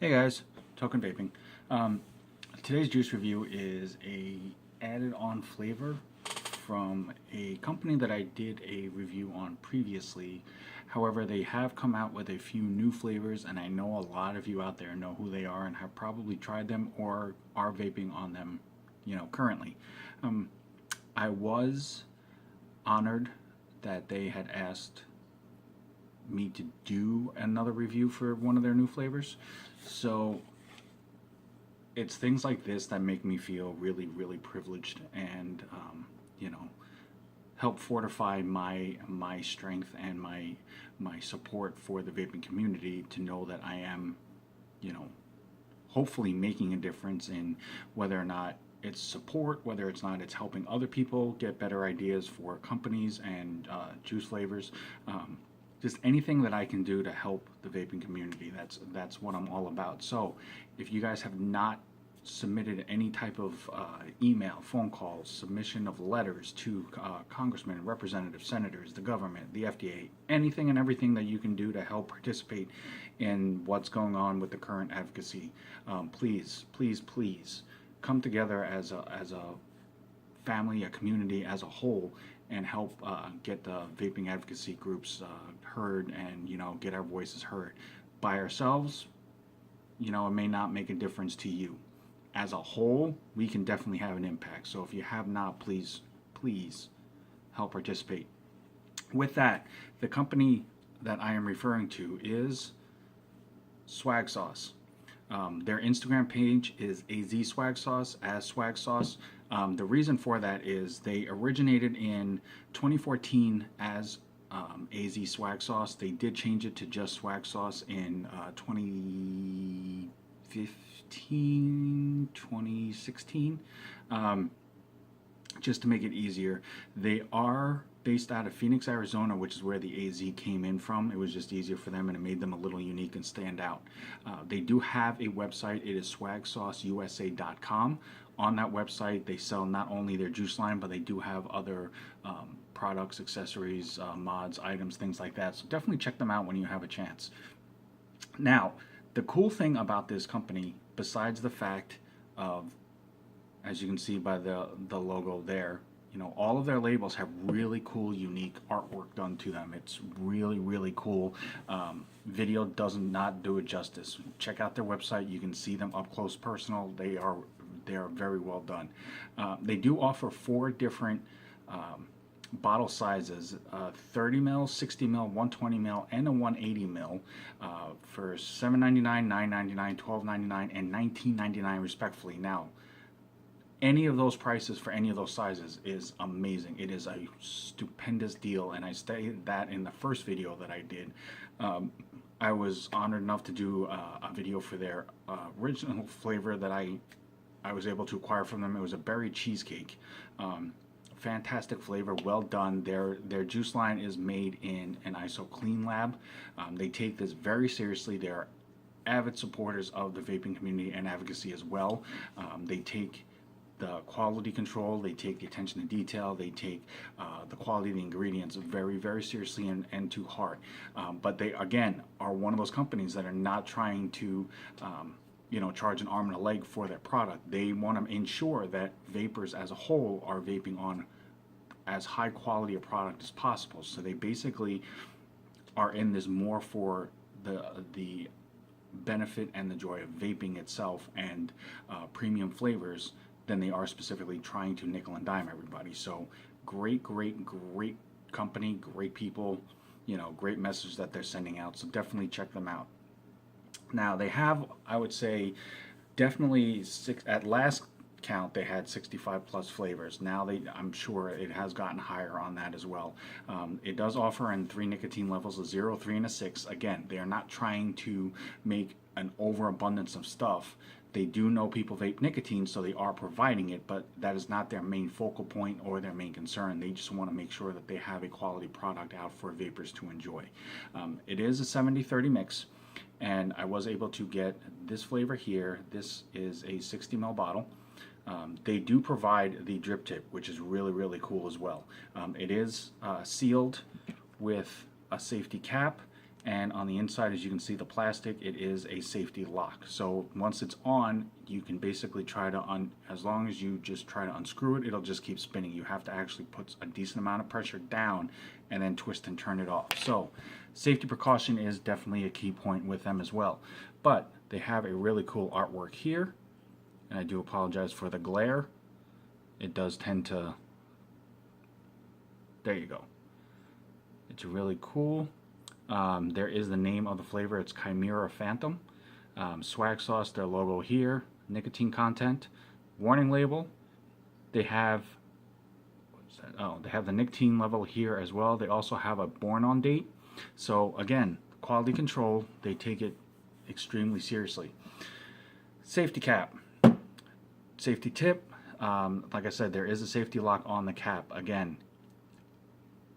Hey guys, Token Vaping. Today's juice review is a added on flavor from a company that I did a review on previously. However, they have come out with a few new flavors, and I know a lot of you out there know who they are and have probably tried them or are vaping on them, currently. Um, I was honored that they had asked me to do another review for one of their new flavors. So it's things like this that make me feel really, really privileged and, you know, help fortify my strength and my support for the vaping community to know that I am, you know, hopefully making a difference in whether or not it's support, whether it's not it's helping other people get better ideas for companies and juice flavors. Just anything that I can do to help the vaping community. That's what I'm all about. So, if you guys have not submitted any type of email, phone calls, submission of letters to congressmen, representatives, senators, the government, the FDA, anything and everything that you can do to help participate in what's going on with the current advocacy, please, please, please come together as a family, a community as a whole, and help get the vaping advocacy groups heard and get our voices heard. By ourselves, it may not make a difference to you. As a whole, we can definitely have an impact. So if you have not, please, please help participate. With that, the company that I am referring to is Swagg Sauce. Their Instagram page is AZ Swagg Sauce, as Swagg Sauce. The reason for that is they originated in 2014 as AZ Swagg Sauce. They did change it to just Swagg Sauce in 2015, 2016. Just to make it easier. They are based out of Phoenix, Arizona, which is where the AZ came in from. It was just easier for them and it made them a little unique and stand out. They do have a website. It is swagsauceusa.com. On that website, they sell not only their juice line, but they do have other products, accessories, mods, items, things like that. So definitely check them out when you have a chance. Now, the cool thing about this company, besides the fact of, as you can see by the logo there, all of their labels have really cool, unique artwork done to them. It's really, really cool. Video does not do it justice. Check out their website. You can see them up close, personal. They are very well done. They do offer 4 different bottle sizes: 30 mil, 60 mil, 120 mil, and a 180 mil for $7.99, $9.99, $12.99, and $19.99 respectfully. Now, any of those prices for any of those sizes is amazing. It is a stupendous deal, and I stated that in the first video that I did. I was honored enough to do a video for their original flavor that I was able to acquire from them. It was a berry cheesecake. Fantastic flavor, well done. Their juice line is made in an ISO clean lab. They take this very seriously. They're avid supporters of the vaping community and advocacy as well. They take the quality control, they take the attention to detail, they take the quality of the ingredients very, very seriously and to heart. But they, again, are one of those companies that are not trying to charge an arm and a leg for their product. They want to ensure that vapors as a whole are vaping on as high quality a product as possible. So they basically are in this more for the benefit and the joy of vaping itself and premium flavors than they are specifically trying to nickel and dime everybody. So great, great, great company, great people, great message that they're sending out. So definitely check them out. Now they have, I would say, definitely at last count they had 65 plus flavors. Now I'm sure it has gotten higher on that as well. It does offer in 3 nicotine levels: a 0, 3, and a 6. Again, they are not trying to make an overabundance of stuff. They do know people vape nicotine, so they are providing it, but that is not their main focal point or their main concern. They just want to make sure that they have a quality product out for vapors to enjoy. It is a 70-30 mix, and I was able to get this flavor here. This is a 60 ml bottle. They do provide the drip tip, which is really, really cool as well. It is sealed with a safety cap, And on the inside, as you can see, the plastic, it is a safety lock. So once it's on, you can basically try to, as long as you just try to unscrew it, it'll just keep spinning. You have to actually put a decent amount of pressure down and then twist and turn it off. So safety precaution is definitely a key point with them as well. But they have a really cool artwork here, and I do apologize for the glare. It does tend to, there you go. It's really cool. There is the name of the flavor. It's Chimera Phantom. Swagg sauce, their logo here. Nicotine content. Warning label. They have, they have the nicotine level here as well. They also have a born on date. So again, quality control. They take it extremely seriously. Safety cap. Safety tip. Like I said, there is a safety lock on the cap. Again,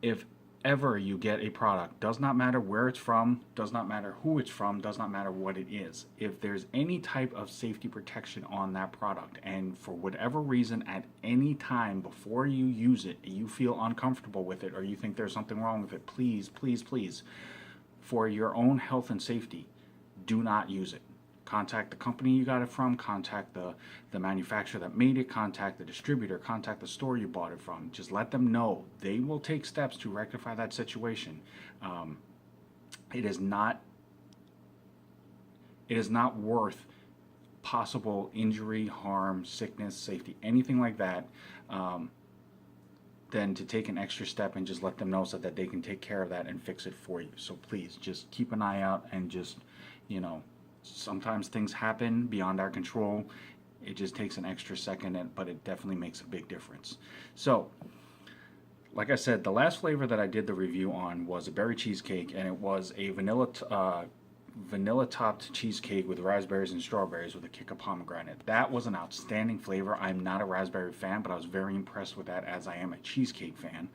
if ever you get a product, does not matter where it's from, does not matter who it's from, does not matter what it is, if there's any type of safety protection on that product, and for whatever reason at any time before you use it you feel uncomfortable with it or you think there's something wrong with it, please, please, please, for your own health and safety, do not use it. Contact the company you got it from, contact the manufacturer that made it, contact the distributor, contact the store you bought it from. Just let them know. They will take steps to rectify that situation. It is not worth possible injury, harm, sickness, safety, anything like that, than to take an extra step and just let them know so that they can take care of that and fix it for you. So please, just keep an eye out and just, you know, sometimes things happen beyond our control. It just takes an extra second, but it definitely makes a big difference. So, like I said, the last flavor that I did the review on was a berry cheesecake, and it was a vanilla topped cheesecake with raspberries and strawberries with a kick of pomegranate. That was an outstanding flavor. I'm not a raspberry fan, but I was very impressed with that, as I am a cheesecake fan.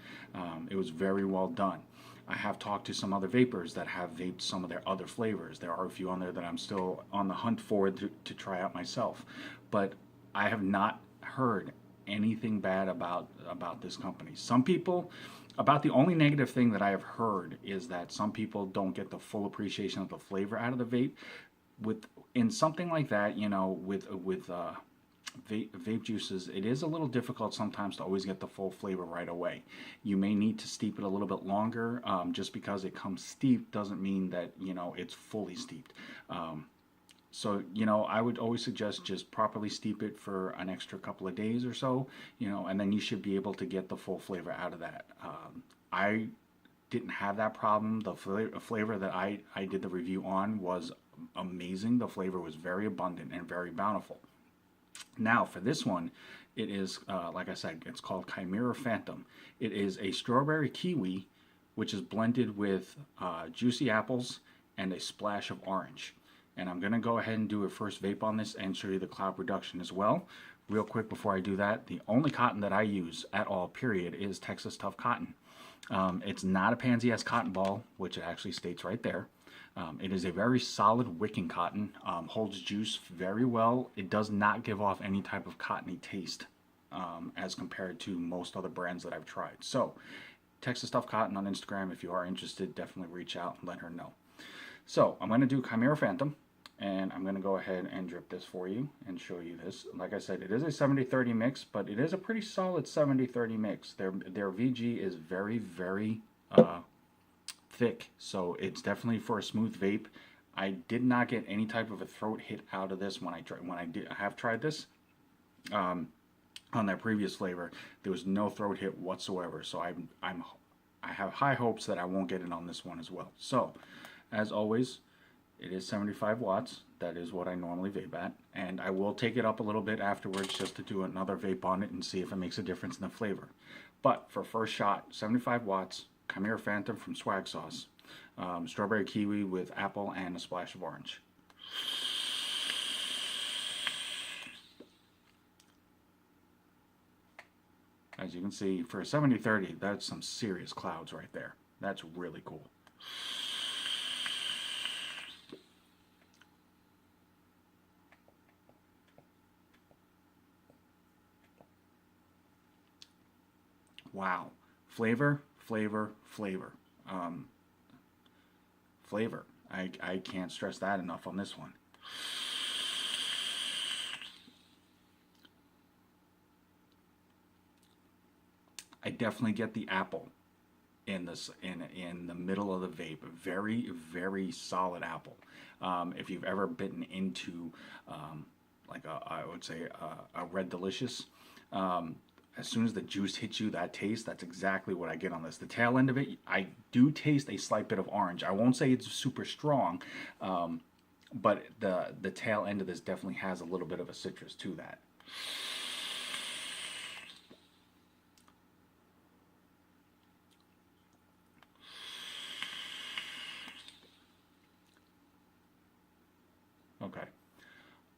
It was very well done. I have talked to some other vapors that have vaped some of their other flavors. There are a few on there that I'm still on the hunt for to try out myself. But I have not heard anything bad about this company. Some people, about the only negative thing that I have heard is that some people don't get the full appreciation of the flavor out of the vape. In something like that, you know, with vape juices, it is a little difficult sometimes to always get the full flavor right away. You may need to steep it a little bit longer. Just because it comes steeped doesn't mean that, you know, it's fully steeped. So, you know, I would always suggest just properly steep it for an extra couple of days or so, you know, and then you should be able to get the full flavor out of that. I didn't have that problem. The flavor that I did the review on was amazing. The flavor was very abundant and very bountiful. Now, for this one, it is, like I said, it's called Chimera Phantom. It is a strawberry kiwi, which is blended with juicy apples and a splash of orange. And I'm going to go ahead and do a first vape on this and show you the cloud reduction as well. Real quick before I do that, the only cotton that I use at all, period, is Texas Tough Cotton. It's not a Pansy-S cotton ball, which it actually states right there. It is a very solid wicking cotton, holds juice very well. It does not give off any type of cottony taste as compared to most other brands that I've tried. So, Texas Tough Cotton on Instagram, if you are interested, definitely reach out and let her know. So, I'm going to do Chimera Phantom, and I'm going to go ahead and drip this for you and show you this. Like I said, it is a 70-30 mix, but it is a pretty solid 70-30 mix. Their VG is very, very thick, so it's definitely for a smooth vape. I did not get any type of a throat hit out of this when I have tried this. On that previous flavor, there was no throat hit whatsoever, so I have high hopes that I won't get it on this one as well. So, as always, it is 75 watts. That is what I normally vape at, and I will take it up a little bit afterwards just to do another vape on it and see if it makes a difference in the flavor. But for first shot, 75 watts, Chimera Phantom from Swagg sauce, strawberry kiwi with apple and a splash of orange. As you can see, for a 70-30, that's some serious clouds right there. That's really cool. Wow. Flavor, flavor, flavor. flavor. I can't stress that enough on this one. I definitely get the apple in this in the middle of the vape. Very, very solid apple. If you've ever bitten into like I would say a Red Delicious, as soon as the juice hits you, that taste, that's exactly what I get on this. The tail end of it, I do taste a slight bit of orange. I won't say it's super strong, but the tail end of this definitely has a little bit of a citrus to that. Okay.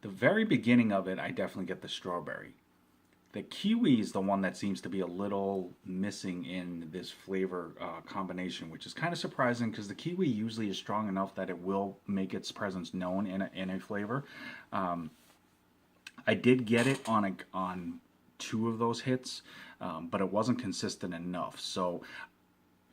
The very beginning of it, I definitely get the strawberry. The kiwi is the one that seems to be a little missing in this flavor combination, which is kind of surprising because the kiwi usually is strong enough that it will make its presence known in a flavor. I did get it on two of those hits, but it wasn't consistent enough. So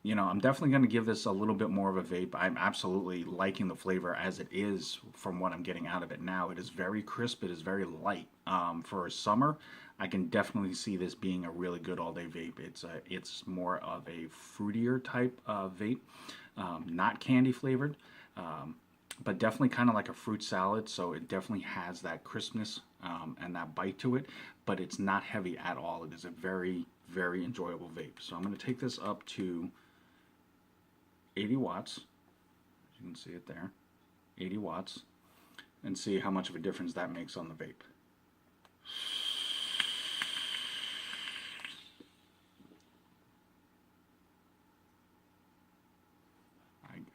I'm definitely going to give this a little bit more of a vape. I'm absolutely liking the flavor as it is from what I'm getting out of it now. It is very crisp. It is very light. For summer, I can definitely see this being a really good all-day vape. It's more of a fruitier type of vape, not candy flavored, but definitely kind of like a fruit salad. So it definitely has that crispness and that bite to it, but it's not heavy at all. It is a very, very enjoyable vape. So I'm going to take this up to 80 watts, you can see it there, 80 watts, and see how much of a difference that makes on the vape.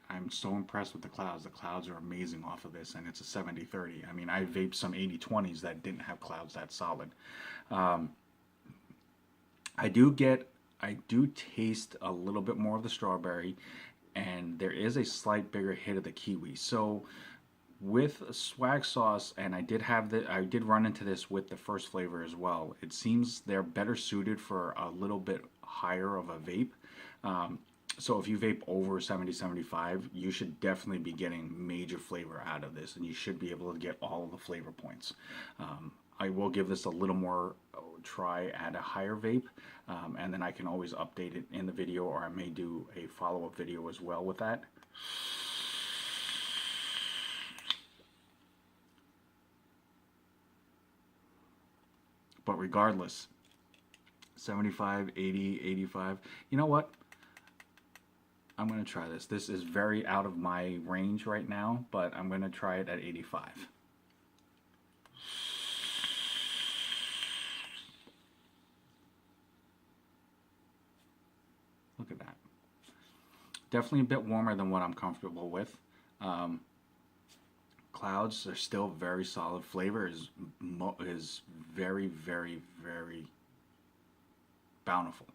I'm so impressed with the clouds. The clouds are amazing off of this, and it's a 70-30. I mean, I vaped some 80-20s that didn't have clouds that solid. I do taste a little bit more of the strawberry, and there is a slight bigger hit of the kiwi. So with Swagg sauce, and I did run into this with the first flavor as well. It seems they're better suited for a little bit higher of a vape. So if you vape over 70-75, you should definitely be getting major flavor out of this, and you should be able to get all of the flavor points. I will give this a little more try at a higher vape, and then I can always update it in the video, or I may do a follow-up video as well with that. But regardless, 75, 80, 85, you know what? I'm going to try this. This is very out of my range right now, but I'm going to try it at 85. Look at that. Definitely a bit warmer than what I'm comfortable with. Clouds are still very solid. Flavor is very, very, very bountiful.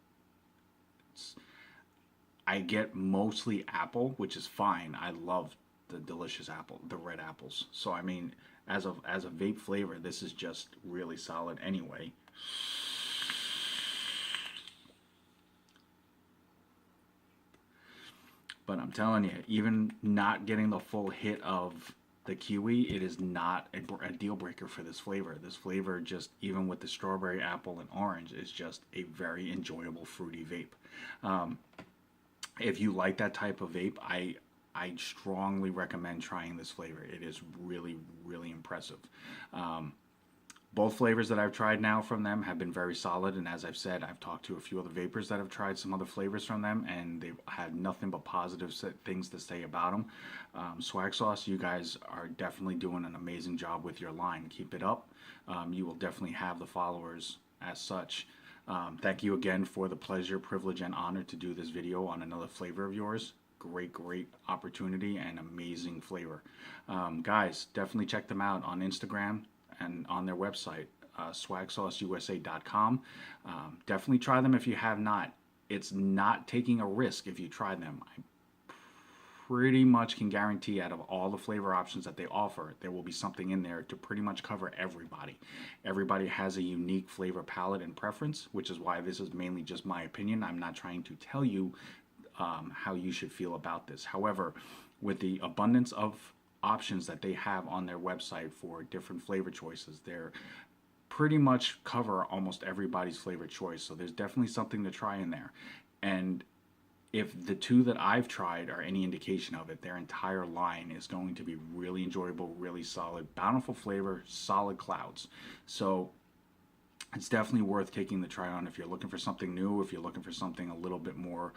I get mostly apple, which is fine. I love the delicious apple, the red apples. So I mean, as a vape flavor, this is just really solid anyway. But I'm telling you, even not getting the full hit of the kiwi, it is not a deal breaker for this flavor. This flavor, just even with the strawberry, apple, and orange, is just a very enjoyable fruity vape. If you like that type of vape, I strongly recommend trying this flavor. It is really, really impressive. Both flavors that I've tried now from them have been very solid, and as I've said, I've talked to a few other vapors that have tried some other flavors from them, and they've had nothing but positive things to say about them. Swagg Sauce, you guys are definitely doing an amazing job with your line. Keep it up. You will definitely have the followers as such. Thank you again for the pleasure, privilege, and honor to do this video on another flavor of yours. Great opportunity and amazing flavor. Guys, definitely check them out on Instagram and on their website, swagsauceusa.com. Definitely try them if you have not. It's not taking a risk if you try them. I pretty much can guarantee out of all the flavor options that they offer, there will be something in there to pretty much cover everybody. Everybody has a unique flavor palette and preference, which is why this is mainly just my opinion. I'm not trying to tell you how you should feel about this. However, with the abundance of options that they have on their website for different flavor choices, they're pretty much cover almost everybody's flavor choice. So there's definitely something to try in there. And if the two that I've tried are any indication of it, their entire line is going to be really enjoyable, really solid, bountiful flavor, solid clouds. So it's definitely worth taking the try on if you're looking for something new, if you're looking for something a little bit more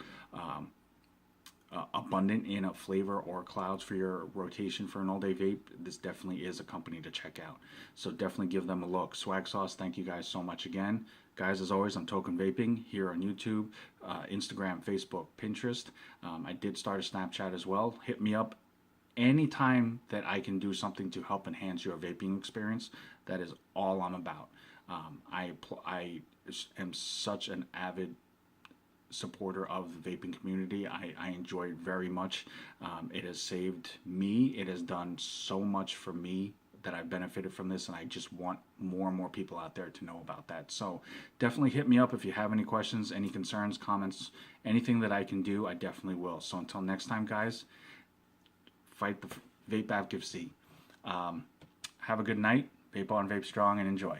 abundant in a flavor or clouds for your rotation for an all-day vape. This definitely is a company to check out. So definitely give them a look. Swag Sauce, thank you guys so much again. Guys, as always, I'm Token Vaping here on YouTube, Instagram, Facebook, Pinterest. I did start a Snapchat as well. Hit me up anytime that I can do something to help enhance your vaping experience. That is all I'm about. I am such an avid supporter of the vaping community. I enjoy it very much. It has saved me. It has done so much for me that I've benefited from this, and I just want more and more people out there to know about that. So definitely hit me up if you have any questions, any concerns, comments, anything that I can do, I definitely will. So until next time, guys, fight the vape advocacy. Have a good night. Vape on, vape strong, and enjoy.